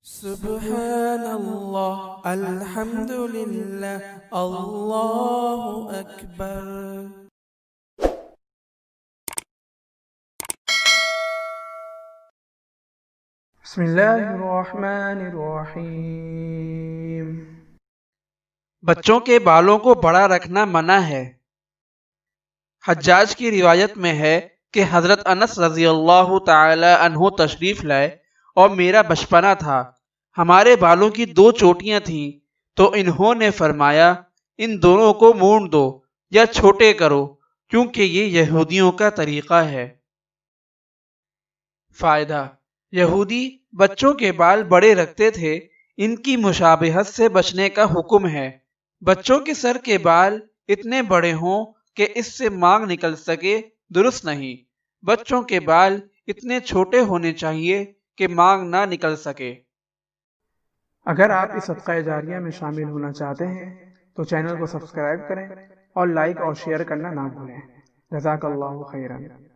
सुब्हानल्लाह अल्हम्दुलिल्लाह अल्लाहु अकबर। बिस्मिल्लाहिर्रहमानिर्रहीम। बच्चों के बालों को बड़ा रखना मना है। हज्जाज की रिवायत में है कि हजरत अनस रजी अल्लाह तआला अन्हु तशरीफ लाए और मेरा बचपना था। हमारे बालों की दो चोटियां थीं, तो इन्होंने फरमाया इन दोनों को मूंड दो या छोटे करो, क्योंकि ये यहूदियों का तरीका है। फायदा, यहूदी बच्चों के बाल बड़े रखते थे। इनकी मुशाबिहत से बचने का हुक्म है। बच्चों के सर के बाल इतने बड़े हों कि इससे मांग निकल सके, दुरुस्त नहीं। बच्चों के बाल इतने छोटे होने चाहिए कि मांग ना निकल सके। अगर आप इस सदका जारिया में शामिल होना चाहते हैं तो चैनल को सब्सक्राइब करें और लाइक और शेयर करना ना भूलें। जज़ाकल्लाहु खैरन।